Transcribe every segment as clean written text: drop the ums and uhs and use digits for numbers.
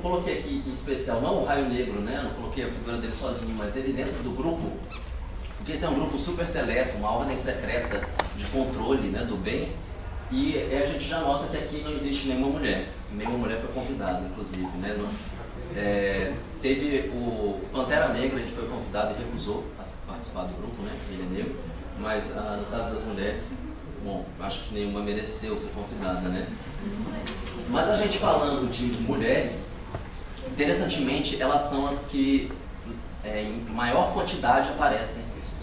coloquei aqui em especial, não o Raio Negro, né? Não coloquei a figura dele sozinho, mas ele dentro do grupo, porque esse é um grupo super seleto, uma ordem secreta de controle, né, do bem, e a gente já nota que aqui não existe nenhuma mulher foi convidada, inclusive, né? Teve o Pantera Negra, a gente foi convidado e recusou a participar do grupo, né? Ele é negro, mas no caso das mulheres, bom, acho que nenhuma mereceu ser convidada, né? Mas a gente falando de mulheres, interessantemente, elas são as que em maior quantidade aparecem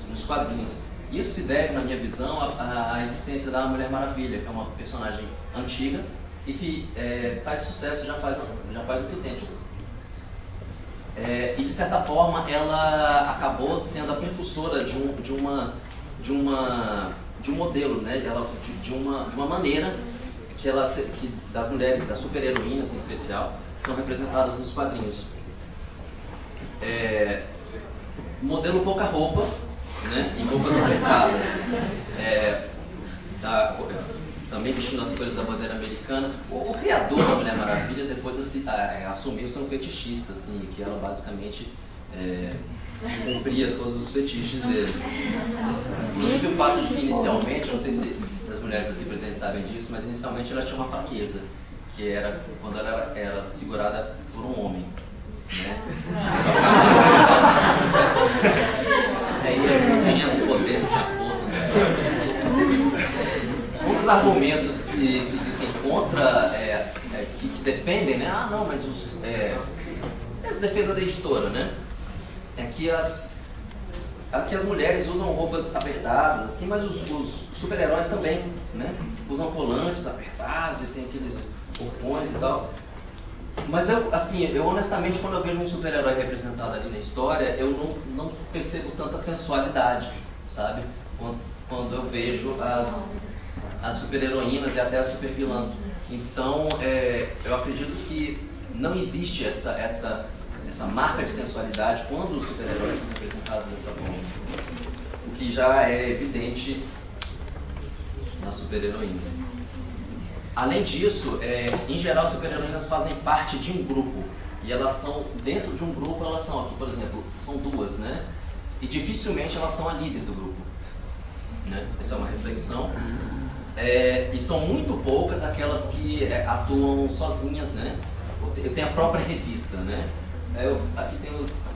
nos quadrinhos. Isso se deve, na minha visão, à existência da Mulher Maravilha, que é uma personagem antiga e que faz sucesso já faz muito tempo. E de certa forma ela acabou sendo a precursora de um modelo, né? De uma maneira que das mulheres, das super-heroínas em especial, são representadas nos quadrinhos. Modelo pouca roupa, né? Em roupas apertadas, também vestindo as coisas da bandeira americana. O criador da Mulher Maravilha depois assumiu ser um fetichista, assim, que ela basicamente cumpria todos os fetiches dele. Inclusive o fato de que inicialmente, eu não sei se as mulheres aqui presentes sabem disso, mas inicialmente ela tinha uma fraqueza, que era quando ela era segurada por um homem, né? Não tinha poder, não tinha força, né? Um dos argumentos que existem contra, que defendem, né? Ah, não, mas essa defesa da editora, né? É que as mulheres usam roupas apertadas, assim, mas os super-heróis também, né? Usam colantes apertados e tem aqueles corpões e tal. Mas eu honestamente, quando eu vejo um super-herói representado ali na história, eu não percebo tanta sensualidade, sabe? Quando eu vejo as super-heroínas e até as super-vilãs. Então, eu acredito que não existe essa marca de sensualidade quando os super-heróis são representados dessa forma. O que já é evidente nas super-heroínas. Além disso, em geral, as super-heroínas fazem parte de um grupo. E elas são, dentro de um grupo, elas são, aqui por exemplo, são duas, né? E dificilmente elas são a líder do grupo, né? Essa é uma reflexão. E são muito poucas aquelas que atuam sozinhas, né? Eu tenho a própria revista, né? Aqui tem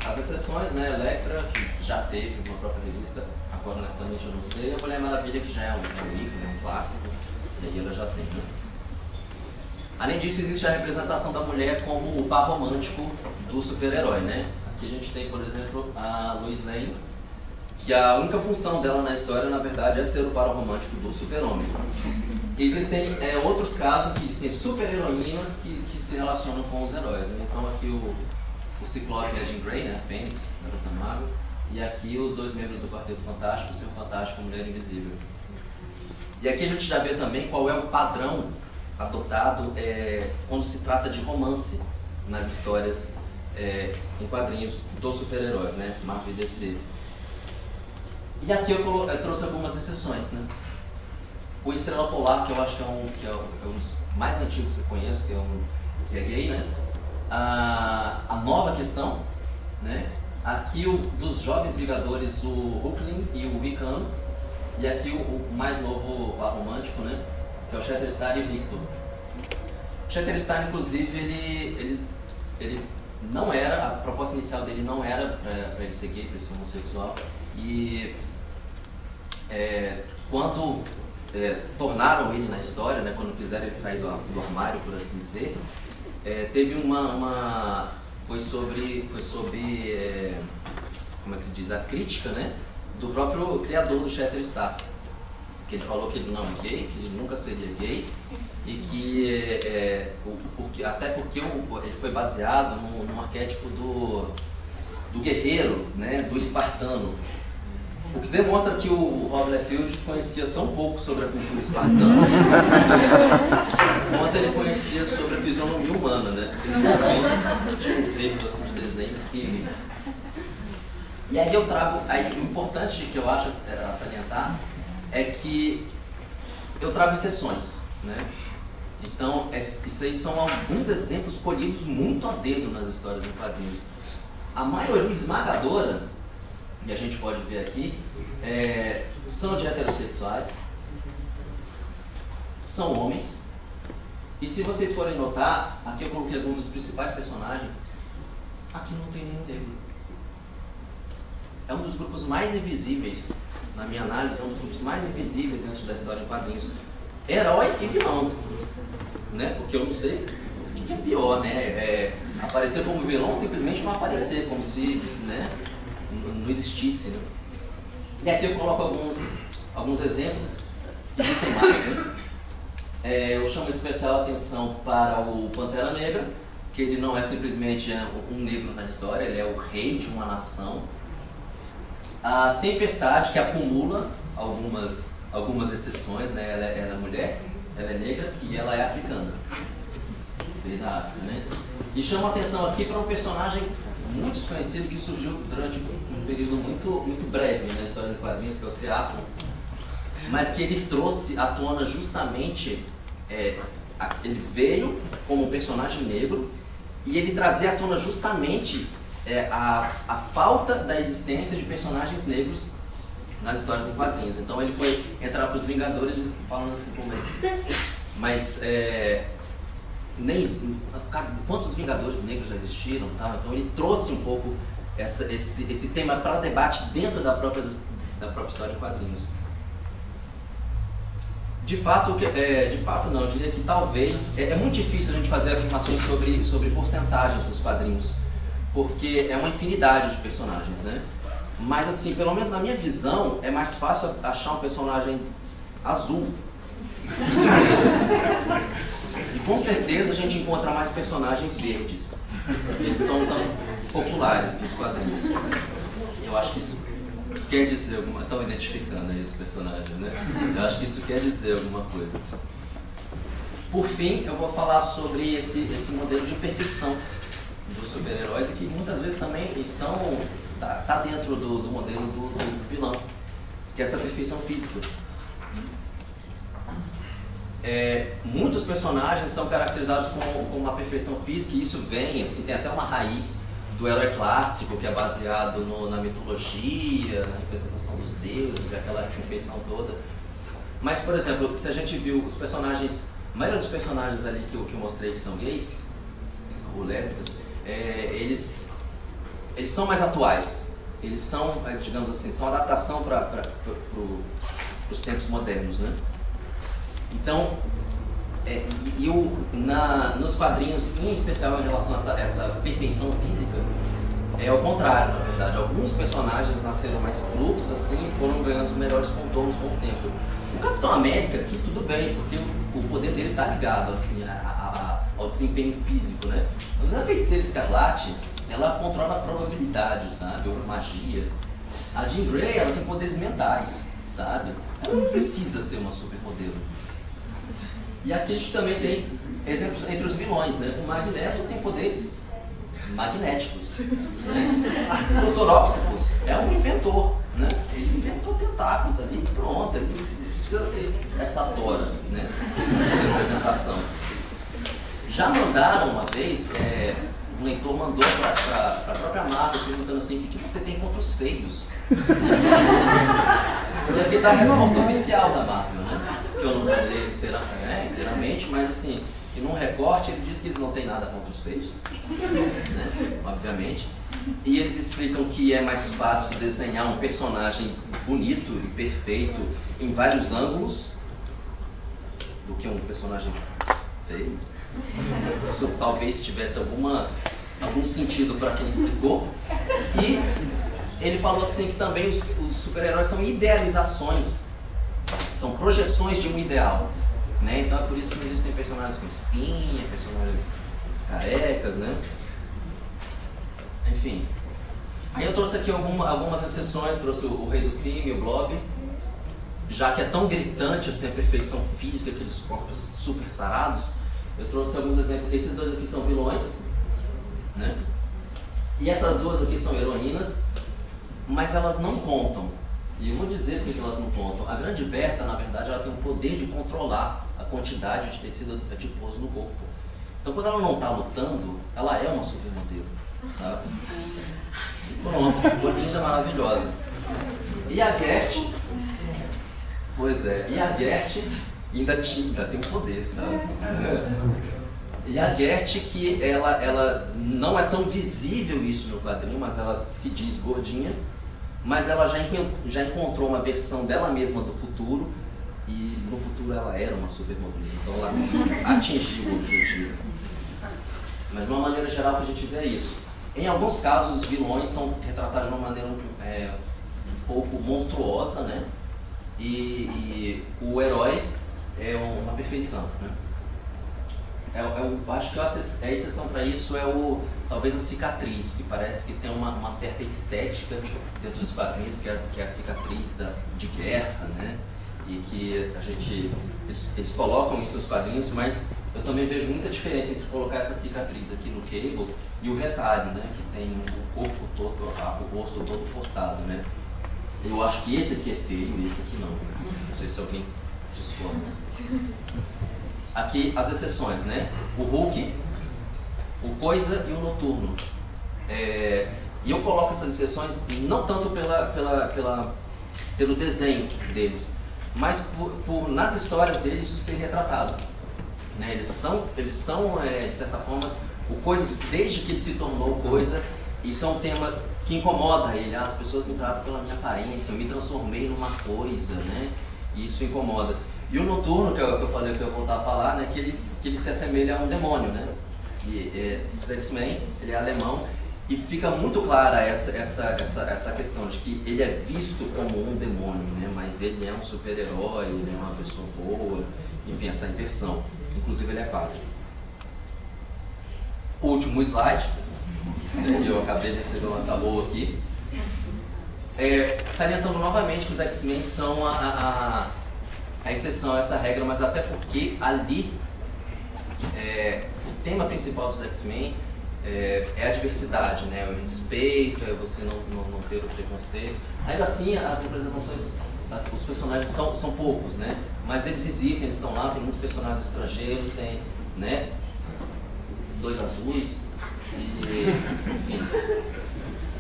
as exceções, né? Electra, que já teve uma própria revista, agora honestamente eu não sei. A Mulher Maravilha, que já é um ícone, um clássico, e aí ela já tem, né? Além disso, existe a representação da mulher como o par romântico do super-herói, né? Aqui a gente tem, por exemplo, a Lois Lane, que a única função dela na história, na verdade, é ser o par romântico do super-homem. Existem outros casos que existem super-heroínas que se relacionam com os heróis, né? Então aqui o Ciclope e a Jean Grey, né? A Fênix, Garota Mágoa, e aqui os dois membros do Quarteto Fantástico, o Senhor Fantástico e a Mulher Invisível. E aqui a gente já vê também qual é o padrão adotado quando se trata de romance nas histórias em quadrinhos dos super-heróis, né? Marvel e DC. E aqui eu trouxe algumas exceções, né? O Estrela Polar, que eu acho que é um dos mais antigos que eu conheço, que é gay, né? A Nova Questão, né? Aqui dos Jovens Vingadores, o Hulkling e o Wiccan. E aqui o mais novo par romântico, né? Que é o Shatterstar e o Victor. O Shatterstar, inclusive, ele não era, a proposta inicial dele não era para ele ser gay, para ele ser homossexual. E quando tornaram ele na história, né, quando fizeram ele sair do armário, por assim dizer, teve foi sobre como é que se diz, a crítica, né, do próprio criador do Shatterstar, que ele falou que ele não é gay, que ele nunca seria gay, e que até porque ele foi baseado num arquétipo do guerreiro, né, do espartano. O que demonstra que o Rob Liefeld conhecia tão pouco sobre a cultura espartana quanto ele conhecia sobre a fisionomia humana, né? Ele tinha conceitos assim, de desenho incríveis. E aí eu trago, o importante que eu acho a salientar é que eu trago exceções, né? Então, isso aí são alguns exemplos escolhidos muito a dedo nas histórias em quadrinhos. A maioria esmagadora, e a gente pode ver aqui, são de heterossexuais, são homens, e se vocês forem notar, aqui eu coloquei alguns dos principais personagens, aqui não tem nenhum negro. É um dos grupos mais invisíveis, na minha análise, é um dos grupos mais invisíveis dentro da história em quadrinhos. Herói e vilão, né? Porque eu não sei o que é pior, né? Aparecer como vilão ou simplesmente não aparecer, como se, né, não existisse, né? E aqui eu coloco alguns exemplos, existem mais, né? Eu chamo especial atenção para o Pantera Negra, que ele não é simplesmente um negro na história, ele é o rei de uma nação. A Tempestade, que acumula algumas exceções, né? Ela é mulher, ela é negra e ela é africana, veio da África, né? E chamo a atenção aqui para um personagem muito desconhecido que surgiu durante um período muito breve, né, na história de quadrinhos, que é o teatro, mas que ele trouxe à tona justamente, ele veio como um personagem negro e ele trazia à tona justamente a falta da existência de personagens negros nas histórias em quadrinhos. Então ele foi entrar para os Vingadores falando assim, pô, mas quantos Vingadores negros já existiram? Tá? Então ele trouxe um pouco esse tema para debate dentro da própria história em quadrinhos. De fato não, eu diria que talvez, é muito difícil a gente fazer afirmações sobre porcentagens dos quadrinhos, porque é uma infinidade de personagens, né? Mas assim, pelo menos na minha visão, é mais fácil achar um personagem azul. E com certeza a gente encontra mais personagens verdes. Eles são tão populares nos quadrinhos. Eu acho que isso quer dizer alguma coisa. Estão identificando aí esses personagens, né? Eu acho que isso quer dizer alguma coisa. Por fim, eu vou falar sobre esse modelo de imperfeição dos super-heróis, e que muitas vezes também tá dentro do modelo do vilão, que é essa perfeição física. Muitos personagens são caracterizados com uma perfeição física, e isso vem, assim, tem até uma raiz do herói clássico, que é baseado na mitologia, na representação dos deuses, aquela perfeição toda. Mas, por exemplo, se a gente viu os personagens, a maioria dos personagens ali que eu mostrei que são gays, ou lésbicas, eles são mais atuais. Eles são, digamos assim, são adaptação para os tempos modernos, né? Então, nos quadrinhos, em especial em relação a essa perfeição física, é o contrário, na verdade. Alguns personagens nasceram mais brutos assim e foram ganhando os melhores contornos com o tempo. O Capitão América, aqui tudo bem, porque o poder dele está ligado assim, ao desempenho físico, né? Mas a Feiticeira Escarlate, ela controla a probabilidade, sabe? Ou magia. A Jean Grey, ela tem poderes mentais, sabe? Ela não precisa ser uma supermodelo. E aqui a gente também tem exemplos entre os vilões, né? O Magneto tem poderes magnéticos, né? O Dr. Octopus é um inventor, né? Ele inventou tentáculos ali e pronto, ele precisa ser essa tora, né? De representação. Já mandaram uma vez, um leitor mandou para a própria Marvel perguntando assim, o que você tem contra os feios? E aqui está a resposta oficial da Marvel, né? Que eu não vou ler inteiramente, mas assim, que num recorte ele diz que eles não têm nada contra os feios, né? Obviamente. E eles explicam que é mais fácil desenhar um personagem bonito e perfeito em vários ângulos do que um personagem feio. Isso talvez tivesse algum sentido para quem explicou. E ele falou assim que também os super-heróis são idealizações, são projeções de um ideal, né? Então é por isso que não existem personagens com espinha, personagens carecas, né? Enfim. Aí eu trouxe aqui algumas exceções, trouxe o Rei do Crime, o Blob, já que é tão gritante assim, a perfeição física, aqueles corpos super sarados, eu trouxe alguns exemplos. Esses dois aqui são vilões, né? E essas duas aqui são heroínas, mas elas não contam. E eu vou dizer por que elas não contam. A Grande Berta, na verdade, ela tem o poder de controlar a quantidade de tecido adiposo no corpo. Então, quando ela não está lutando, ela é uma supermodelo, sabe? E pronto, ficou linda, maravilhosa. E a Gert, pois é, e a Gert ainda tem poder, sabe? E a Gert, que ela não é tão visível isso no quadrinho, mas ela se diz gordinha, mas ela já encontrou uma versão dela mesma do futuro, e no futuro ela era uma supermodelo, então ela atingiu o objetivo. Mas de uma maneira geral que a gente vê é isso. Em alguns casos os vilões são retratados de uma maneira um pouco monstruosa, né? E o herói é uma perfeição, né? Acho que a exceção para isso talvez a cicatriz, que parece que tem uma certa estética dentro dos quadrinhos, que é a cicatriz de guerra, né? E que eles colocam isso nos quadrinhos, mas eu também vejo muita diferença entre colocar essa cicatriz aqui no Cable e o retalho, né? Que tem o corpo todo, o rosto todo cortado, né? Eu acho que esse aqui é feio e esse aqui não. Não sei se alguém discorda. Aqui as exceções, né? O Hulk, o Coisa e o Noturno. E eu coloco essas exceções não tanto pelo desenho deles, mas nas histórias deles isso ser retratado. Né? Eles são de certa forma, o Coisa, desde que ele se tornou Coisa, isso é um tema que incomoda ele. As pessoas me tratam pela minha aparência, eu me transformei numa coisa, né? E isso incomoda. E o Noturno, que eu falei que eu ia voltar a falar, né, que ele se assemelha a um demônio, né? Dos X-Men, ele é alemão, e fica muito clara essa questão de que ele é visto como um demônio, né? Mas ele é um super-herói, ele é uma pessoa boa, enfim, essa inversão. Inclusive ele é padre. O último slide, eu acabei de receber uma tabu aqui, salientando novamente que os X-Men são a exceção a essa regra, mas até porque ali o tema principal dos X-Men é a diversidade, né? O respeito, você não ter o preconceito. Ainda assim, as representações, os personagens são poucos, né? Mas eles existem, eles estão lá, tem muitos personagens estrangeiros, tem, né? 2 azuis, enfim.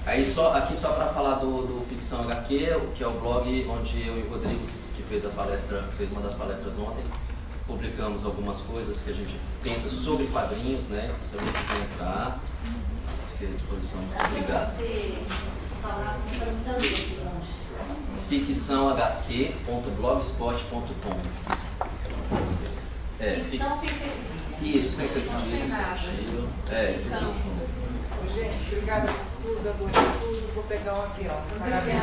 Aí aqui só para falar do Ficção HQ, que é o blog onde eu e o Rodrigo, que fez uma das palestras ontem, publicamos algumas coisas que a gente pensa sobre quadrinhos, né? Se alguém quiser entrar, fique à disposição. Obrigado. ficçãohq.blogspot.com. Ficção sem ser isso, sem ser sentido. Tudo junto. Gente, obrigada por tudo, adorei tudo. Vou pegar um avião. Parabéns.